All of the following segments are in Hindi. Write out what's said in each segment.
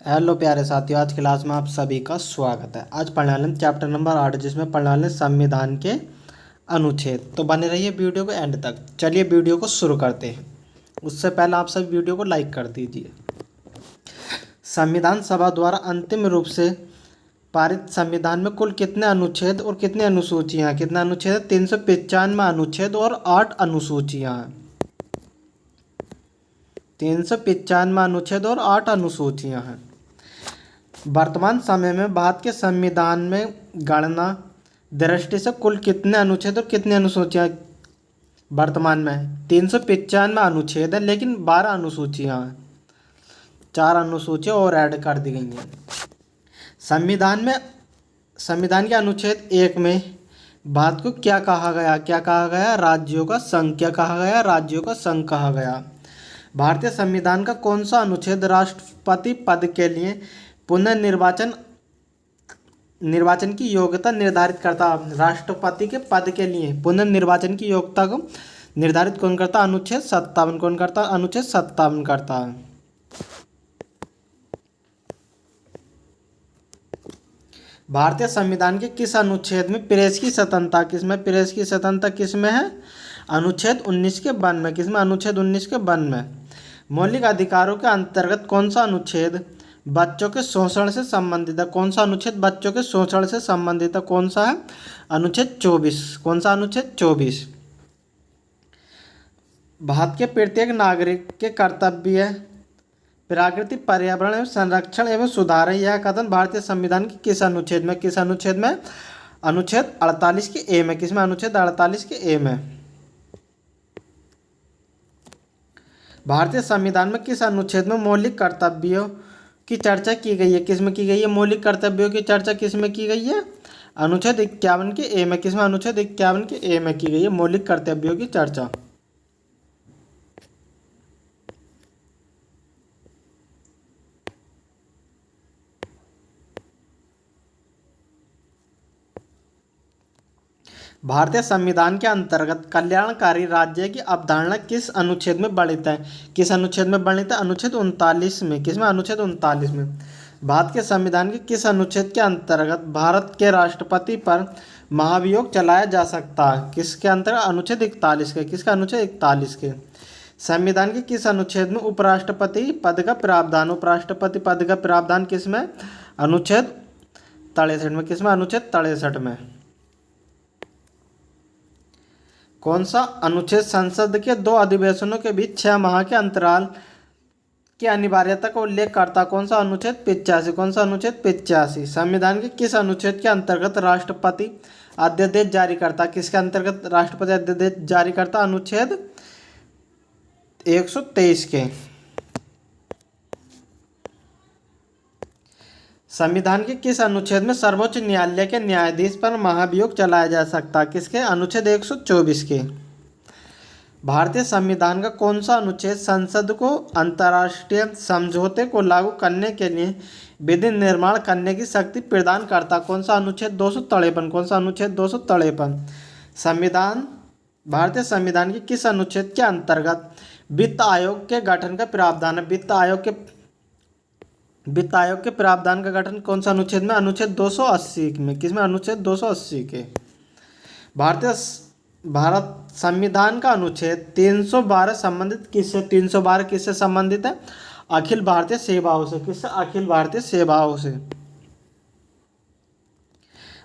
हेलो प्यारे साथियों, आज क्लास में आप सभी का स्वागत है। आज पढ़ने वाले हैं चैप्टर नंबर 8, जिसमें पढ़ने वाले हैं संविधान के अनुच्छेद। तो बने रहिए वीडियो को एंड तक। चलिए वीडियो को शुरू करते हैं। उससे पहले आप सभी वीडियो को लाइक कर दीजिए। संविधान सभा द्वारा अंतिम रूप से पारित संविधान में कुल कितने अनुच्छेद और कितनी अनुसूचियाँ हैं? कितना अनुच्छेद है? 395 अनुच्छेद और 8 अनुसूचियाँ हैं। 395 अनुच्छेद और 8 अनुसूचियाँ हैं। वर्तमान समय में भारत के संविधान में गणना दृष्टि से कुल कितने अनुच्छेद और कितनी अनुसूचियाँ वर्तमान में है? 395 अनुच्छेद है, लेकिन 12 अनुसूचियाँ हैं। 4 अनुसूचियाँ और ऐड कर दी गई हैं संविधान में। संविधान के अनुच्छेद 1 में भारत को क्या कहा गया? क्या कहा गया? राज्यों का संघ। क्या कहा गया? राज्यों का संघ कहा गया। भारतीय संविधान का कौन सा अनुच्छेद राष्ट्रपति पद के लिए पुनर्निर्वाचन निर्वाचन की योग्यता निर्धारित करता? राष्ट्रपति के पद के लिए पुनर्निर्वाचन की योग्यता को निर्धारित कौन करता? अनुच्छेद 57 कौन करता? अनुच्छेद 57 करता है। भारतीय संविधान के किस अनुच्छेद में प्रेस की स्वतंत्रता? किसमें प्रेस की स्वतंत्रता किसमें है? अनुच्छेद 19 के 52 में। किसमें? अनुच्छेद 19 के 52 में। मौलिक अधिकारों के अंतर्गत कौन सा अनुच्छेद बच्चों के शोषण से संबंधित है? कौन सा अनुच्छेद बच्चों के शोषण से संबंधित है? कौन सा है? अनुच्छेद 24। कौन सा? अनुच्छेद 24। भारत के प्रत्येक नागरिक के कर्तव्य है प्राकृतिक पर्यावरण एवं संरक्षण एवं सुधार है। यह कथन भारतीय संविधान के किस अनुच्छेद में? किस अनुच्छेद में? अनुच्छेद 48 के ए में। किसमें? अनुच्छेद 48 के ए में। भारतीय संविधान में किस अनुच्छेद में मौलिक कर्तव्यों की चर्चा की गई है? किसमें की गई है? मौलिक कर्तव्यों की चर्चा किसमें की गई है? अनुच्छेद 51 के ए में। किसमें? अनुच्छेद 51 के ए में की गई है मौलिक कर्तव्यों की चर्चा। भारतीय संविधान के अंतर्गत कल्याणकारी राज्य की अवधारणा किस अनुच्छेद में वर्णित है? किस अनुच्छेद में वर्णित है? अनुच्छेद 39 में। किसमें? अनुच्छेद 39 में। भारत के संविधान के किस अनुच्छेद के अंतर्गत भारत के राष्ट्रपति पर महाभियोग चलाया जा सकता है? किसके अंतर्गत? अनुच्छेद 41 के। किसका? अनुच्छेद 41 के। संविधान के किस अनुच्छेद में उपराष्ट्रपति पद का प्रावधान? उपराष्ट्रपति पद का प्रावधान किसमें? अनुच्छेद 63 में। किसमें? अनुच्छेद 63 में। कौन सा अनुच्छेद संसद के 2 अधिवेशनों के बीच 6 माह के अंतराल की अनिवार्यता का उल्लेख करता? कौन सा? अनुच्छेद 85। कौन सा? अनुच्छेद 85। संविधान के किस अनुच्छेद के अंतर्गत राष्ट्रपति अध्यादेश जारी करता? किसके अंतर्गत राष्ट्रपति अध्यादेश जारी करता? अनुच्छेद 123 के। संविधान के किस अनुच्छेद में सर्वोच्च न्यायालय के न्यायाधीश पर महाभियोग चलाया जा सकता? किसके? अनुच्छेद 124 के। भारतीय संविधान का कौन सा अनुच्छेद संसद को अंतर्राष्ट्रीय समझौते को लागू करने के लिए विधि निर्माण करने की शक्ति प्रदान करता? कौन सा? अनुच्छेद 253। कौन सा? अनुच्छेद 253। संविधान भारतीय संविधान के किस अनुच्छेद के अंतर्गत वित्त आयोग के गठन का प्रावधान है? वित्त आयोग के प्रावधान का गठन कौन सा अनुच्छेद में? अनुच्छेद 280 में। किसमें? अनुच्छेद 280 के। भारत संविधान का अनुच्छेद 312 संबंधित किससे? 312 किससे संबंधित है? अखिल भारतीय सेवाओं से। किससे? अखिल भारतीय सेवाओं से।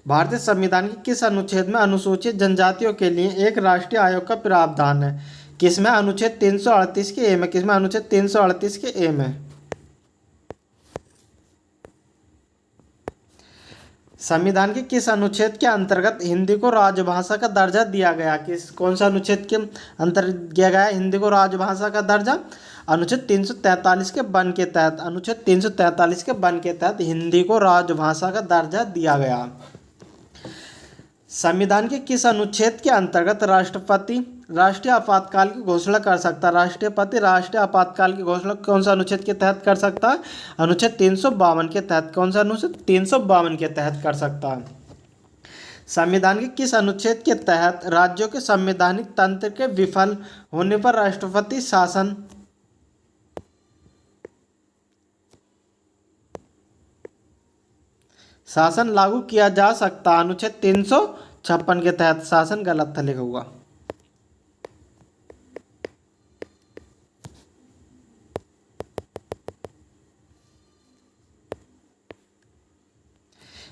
भारतीय संविधान के किस अनुच्छेद में अनुसूचित जनजातियों के लिए एक राष्ट्रीय आयोग का प्रावधान है? किसमें? अनुच्छेद 338 के ए में। किसमें? अनुच्छेद 338 के ए में। संविधान के किस अनुच्छेद के अंतर्गत हिंदी को राजभाषा का दर्जा दिया गया? कौन सा अनुच्छेद के अंतर्गत दिया गया हिंदी को राजभाषा का दर्जा? अनुच्छेद 343 के वन के तहत। अनुच्छेद 343 के वन के तहत हिंदी को राजभाषा का दर्जा दिया गया। संविधान के किस अनुच्छेद के अंतर्गत राष्ट्रपति राष्ट्रीय आपातकाल की घोषणा कर सकता? राष्ट्रपति राष्ट्रीय आपातकाल की घोषणा कौन सा अनुच्छेद के तहत कर सकता है? अनुच्छेद 352 के तहत। कौन सा अनुच्छेद? 352 के तहत कर सकता है। संविधान के किस अनुच्छेद के तहत राज्यों के संवैधानिक तंत्र के विफल होने पर राष्ट्रपति शासन शासन लागू किया जा सकता, अनुच्छेद 356 के तहत। शासन गलत था लिखा हुआ।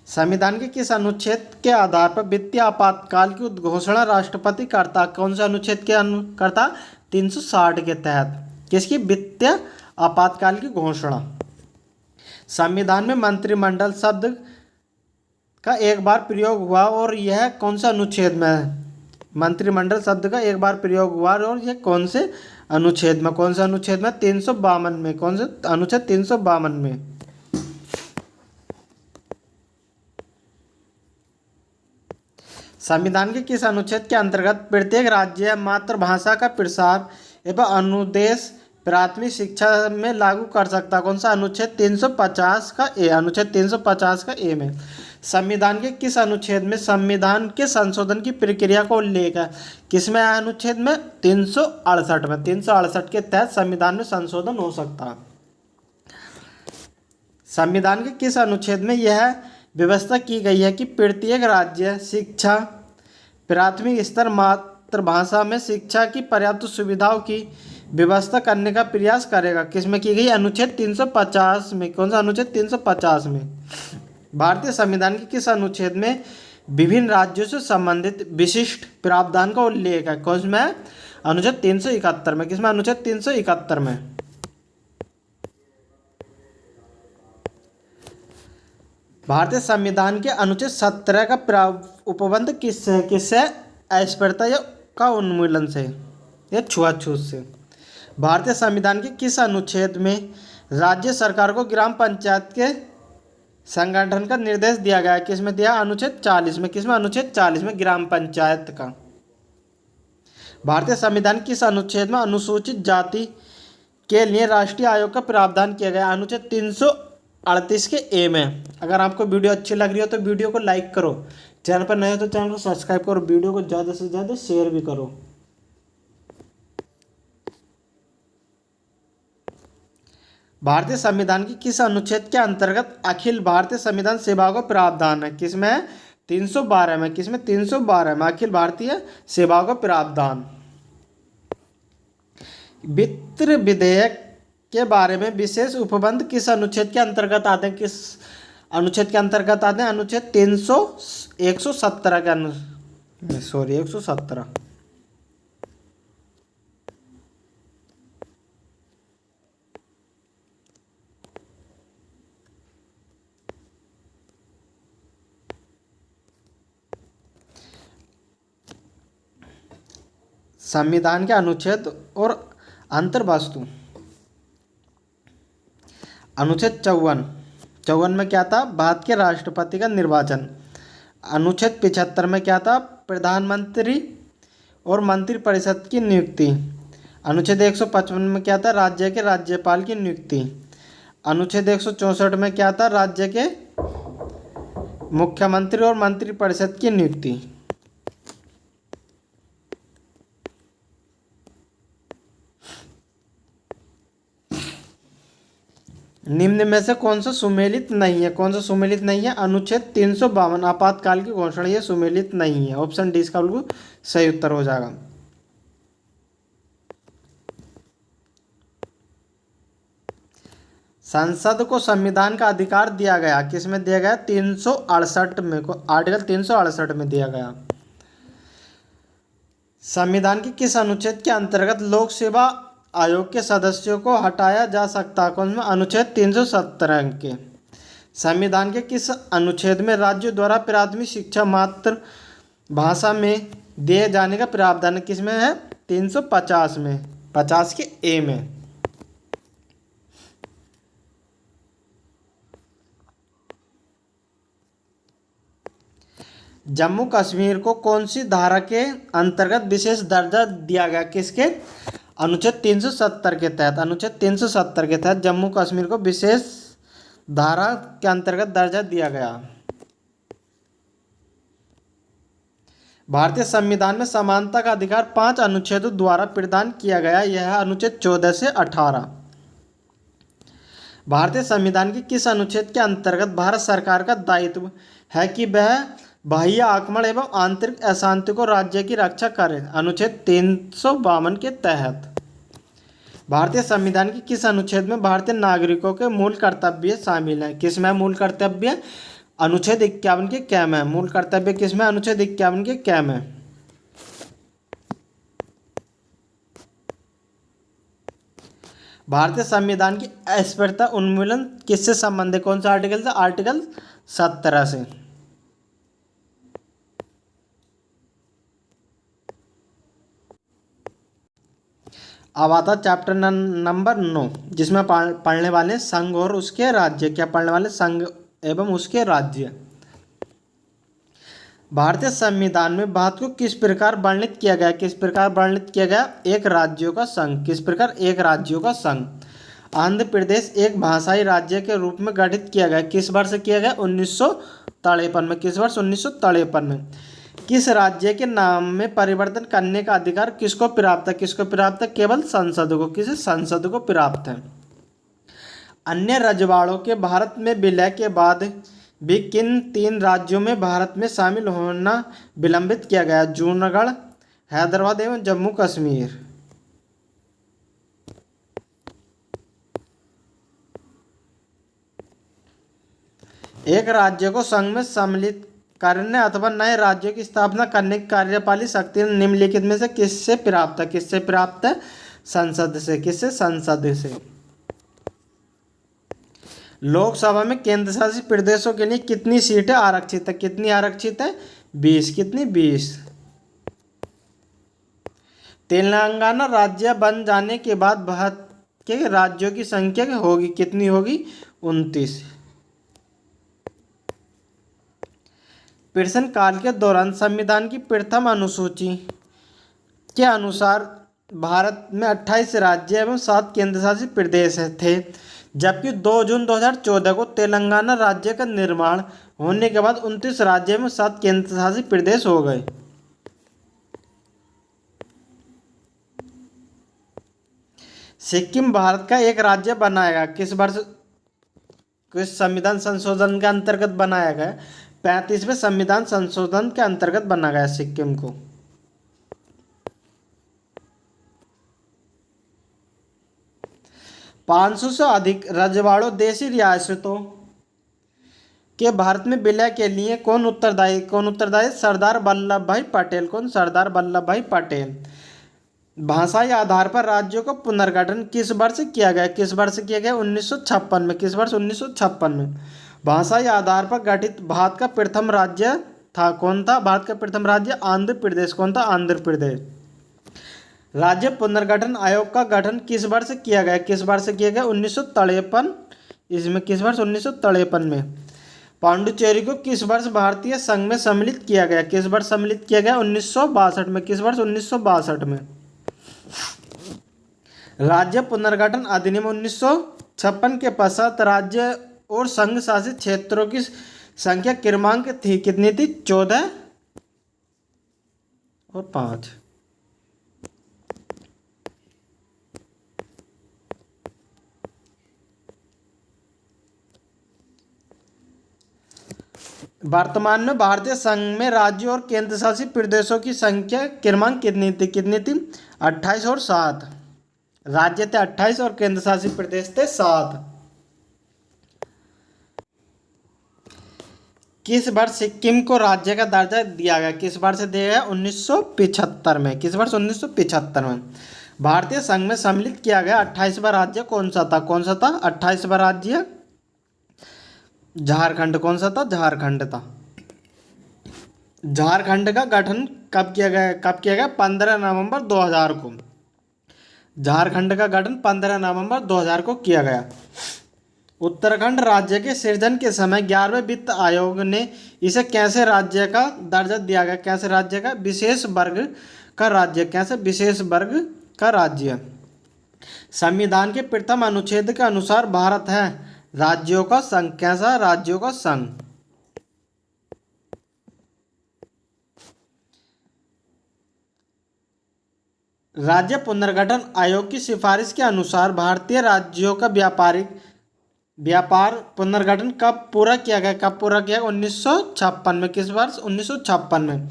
संविधान के किस अनुच्छेद के आधार पर वित्तीय आपातकाल की घोषणा राष्ट्रपति करता? कौन से अनुच्छेद के करता? 360 के तहत। किसकी? वित्तीय आपातकाल की घोषणा। संविधान में मंत्रिमंडल शब्द का एक बार प्रयोग हुआ और यह कौन सा अनुच्छेद में है? मंत्रिमंडल शब्द का एक बार प्रयोग हुआ और यह कौन से अनुच्छेद में? कौन सा अनुच्छेद में? 352 में। कौन से अनुच्छेद? 352 में। संविधान के किस अनुच्छेद के अंतर्गत प्रत्येक राज्य मातृभाषा का प्रसार एवं अनुदेश प्राथमिक शिक्षा में लागू कर सकता? कौन सा? अनुच्छेद 350 का ए। अनुच्छेद 350 का ए में। संविधान के किस अनुच्छेद में संविधान के संशोधन की प्रक्रिया को उल्लेख है? किसमें है? अनुच्छेद में 368 में। 368 के तहत संविधान में संशोधन हो सकता है। संविधान के किस अनुच्छेद में यह व्यवस्था की गई है कि प्रत्येक राज्य शिक्षा प्राथमिक स्तर मातृभाषा में शिक्षा की पर्याप्त सुविधाओं की व्यवस्था करने का प्रयास करेगा? किसमें की गई? अनुच्छेद 350 में। कौन सा? अनुच्छेद 350 में। भारतीय संविधान के किस अनुच्छेद में विभिन्न राज्यों से संबंधित विशिष्ट प्रावधान का उल्लेख है? कौन में? अनुच्छेद 371 में। किसमें? अनुच्छेद 371 में। भारतीय संविधान के अनुच्छेद 17 का उपबंध किससे? किससे? अस्पृश्यता का उन्मूलन से या छुआछूत से। भारतीय संविधान के किस अनुच्छेद में राज्य सरकार को ग्राम पंचायत के संगठन का निर्देश दिया गया है? किसमें दिया? अनुच्छेद 40 में। किसमें? अनुच्छेद 40 में ग्राम पंचायत का। भारतीय संविधान किस अनुच्छेद में अनुसूचित जाति के लिए राष्ट्रीय आयोग का प्रावधान किया गया? अनुच्छेद 338 के ए में। अगर आपको वीडियो अच्छी लग रही हो तो वीडियो को लाइक करो, चैनल पर नए हो तो चैनल को सब्सक्राइब करो, वीडियो को ज़्यादा से ज़्यादा शेयर भी करो। भारतीय संविधान की किस अनुच्छेद के अंतर्गत अखिल भारतीय संविधान सेवा का प्रावधान है? किसमें? 312 में। किसमें? 312 में अखिल भारतीय सेवा का प्रावधान। वित्त विधेयक के बारे में विशेष उपबंध किस अनुच्छेद के अंतर्गत आते हैं? किस अनुच्छेद के अंतर्गत आते हैं? अनुच्छेद 117 के 117। संविधान के अनुच्छेद और अंतर्वस्तु। अनुच्छेद 54 में क्या था? भारत के राष्ट्रपति का निर्वाचन। अनुच्छेद 75 में क्या था? प्रधानमंत्री और मंत्रिपरिषद की नियुक्ति। अनुच्छेद 155 में क्या था? राज्य के राज्यपाल की नियुक्ति। अनुच्छेद 164 में क्या था? राज्य के मुख्यमंत्री और मंत्रिपरिषद की नियुक्ति। निम्न में से कौन सा सुमेलित नहीं है? कौन सा सुमेलित नहीं है? अनुच्छेद 352 आपातकाल की घोषणा, ये सुमेलित नहीं है। ऑप्शन डी इसका बिल्कुल सही उत्तर हो जाएगा। संसद को संविधान का अधिकार दिया गया। किसमें दिया गया? 368 में। आर्टिकल 368 में दिया गया। संविधान के किस अनुच्छेद के अंतर्गत लोक सेवा आयोग के सदस्यों को हटाया जा सकता है? कौन में? अनुच्छेद 317 के। संविधान के किस अनुच्छेद में राज्यों द्वारा प्राथमिक शिक्षा मातृभाषा में दिए जाने का प्रावधान किसमें है? 350 में। 50 के ए में। जम्मू कश्मीर को कौन सी धारा के अंतर्गत विशेष दर्जा दिया गया? किसके? अनुच्छेद 370 के तहत। अनुच्छेद 370 के तहत जम्मू कश्मीर को विशेष धारा के अंतर्गत दर्जा दिया गया। भारतीय संविधान में समानता का अधिकार 5 अनुच्छेदों द्वारा प्रदान किया गया। यह है अनुच्छेद 14 से 18। भारतीय संविधान के किस अनुच्छेद के अंतर्गत भारत सरकार का दायित्व है कि वह बाह्य आक्रमण एवं आंतरिक अशांति को राज्य की रक्षा करे? अनुच्छेद 352 के तहत। भारतीय संविधान के किस अनुच्छेद में भारतीय नागरिकों के मूल कर्तव्य शामिल हैं? किसमें मूल कर्तव्य? अनुच्छेद 51 के क में। मूल कर्तव्य किसमें? अनुच्छेद 51 के क में। भारतीय संविधान की अस्पृश्यता उन्मूलन किससे संबंधित? कौन सा आर्टिकल से? आर्टिकल 17 से। अब आता चैप्टर नंबर 9, जिसमें पढ़ने वाले संघ और उसके राज्य। क्या पढ़ने वाले? संघ एवं उसके राज्य। भारतीय संविधान में भारत को किस प्रकार वर्णित किया गया? किस प्रकार वर्णित किया गया? एक राज्यों का संघ। किस प्रकार? एक राज्यों का संघ। आंध्र प्रदेश एक भाषाई राज्य के रूप में गठित किया गया। किस वर्ष किया गया? 1953 में। किस वर्ष? 1953 में। किस राज्य के नाम में परिवर्तन करने का अधिकार किसको प्राप्त है? किसको प्राप्त है? केवल संसद को। किस? संसद को प्राप्त है। अन्य रजवाड़ों के भारत में विलय के बाद भी किन 3 राज्यों में भारत में शामिल होना विलंबित किया गया? जूनागढ़, हैदराबाद एवं जम्मू कश्मीर। एक राज्य को संघ में सम्मिलित करने अथवा नए राज्यों की स्थापना करने की कार्यपालिक शक्ति निम्नलिखित में से किससे प्राप्त है? किससे प्राप्त है? संसद से। किससे? संसद से। लोकसभा में केंद्र शासित प्रदेशों के लिए कितनी सीटें आरक्षित है? कितनी आरक्षित है? 20। कितनी? 20। तेलंगाना राज्य बन जाने के बाद भारत के राज्यों की संख्या होगी कितनी? होगी 29। प्रश्न काल के दौरान संविधान की प्रथम अनुसूची के अनुसार भारत में 28 राज्य एवं 7 केंद्र शासित प्रदेश थे, जबकि 2 जून 2014 को तेलंगाना राज्य का निर्माण होने के बाद 29 राज्य एवं 7 केंद्र शासित प्रदेश हो गए। सिक्किम भारत का एक राज्य बनाया गया। किस वर्ष? किस संविधान संशोधन के अंतर्गत बनाया गया? 35वें संविधान संशोधन के अंतर्गत बना गया सिक्किम को। पाँच सौ से अधिक रजवाड़ों देशी रियासतों के भारत में विलय के लिए कौन उत्तरदायी? कौन उत्तरदायी? सरदार वल्लभ भाई पटेल। कौन? सरदार वल्लभ भाई पटेल। भाषाई आधार पर राज्यों का पुनर्गठन किस वर्ष किया गया? किस वर्ष किया गया? 1956 में। किस वर्ष? 1956 में। भाषाई आधार पर गठित भारत का प्रथम राज्य था कौन था? भारत का प्रथम राज्य आंध्र प्रदेश। कौन था? आंध्र प्रदेश। राज्य पुनर्गठन आयोग का गठन किस वर्ष किया गया? किस वर्ष किया गया? 1953 इसमें। किस वर्ष? 1953 में। पांडुचेरी को किस वर्ष भारतीय संघ में सम्मिलित किया गया? किस वर्ष सम्मिलित किया गया? 1962 में। किस वर्ष? 1962 में। राज्य पुनर्गठन अधिनियम 1956 के पश्चात राज्य और संघ शासित क्षेत्रों की संख्या क्रमांक थी कितनी थी? 14 और 5। वर्तमान में भारतीय संघ में राज्यों और केंद्र शासित प्रदेशों की संख्या क्रमांक कितनी थी? कितनी थी? 28 और 7। राज्य थे 28 और केंद्र शासित प्रदेश थे 7। किस वर्ष सिक्किम को राज्य का दर्जा दिया गया? किस वर्ष दिया गया? 1975 में। किस वर्ष? 1975 में। भारतीय संघ में सम्मिलित किया गया 28वां राज्य कौन सा था? कौन सा था? 28वां राज्य झारखंड। कौन सा था? झारखंड था। झारखंड का गठन कब किया गया? कब किया गया? 15 नवंबर 2000 को। झारखंड का गठन 15 नवंबर 2000 को किया गया। उत्तराखंड राज्य के सृजन के समय 11वें वित्त आयोग ने इसे कैसे राज्य का दर्जा दिया गया? कैसे राज्य का? विशेष वर्ग का राज्य। कैसे? विशेष वर्ग का राज्य। संविधान के प्रथम अनुच्छेद के अनुसार भारत है राज्यों का संघ। कैसा? राज्यों का संघ। राज्य पुनर्गठन आयोग की सिफारिश के अनुसार भारतीय राज्यों का व्यापारिक व्यापार पुनर्गठन कब पूरा किया गया? कब पूरा किया? 1956 में। किस वर्ष? 1956 में।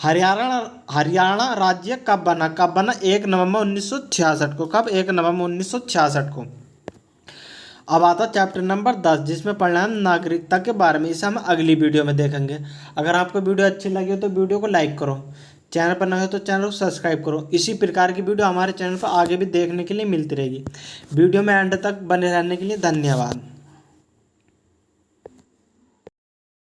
हरियाणा हरियाणा राज्य कब बना? कब बना? 1 नवंबर 1966 को। कब? 1 नवंबर 1966 को। अब आता चैप्टर नंबर 10, जिसमें पढ़ना है नागरिकता के बारे में। इसे हम अगली वीडियो में देखेंगे। अगर आपको वीडियो अच्छी लगी हो तो वीडियो को लाइक करो, चैनल पर नए हो तो चैनल को सब्सक्राइब करो। इसी प्रकार की वीडियो हमारे चैनल पर आगे भी देखने के लिए मिलती रहेगी। वीडियो में एंड तक बने रहने के लिए धन्यवाद।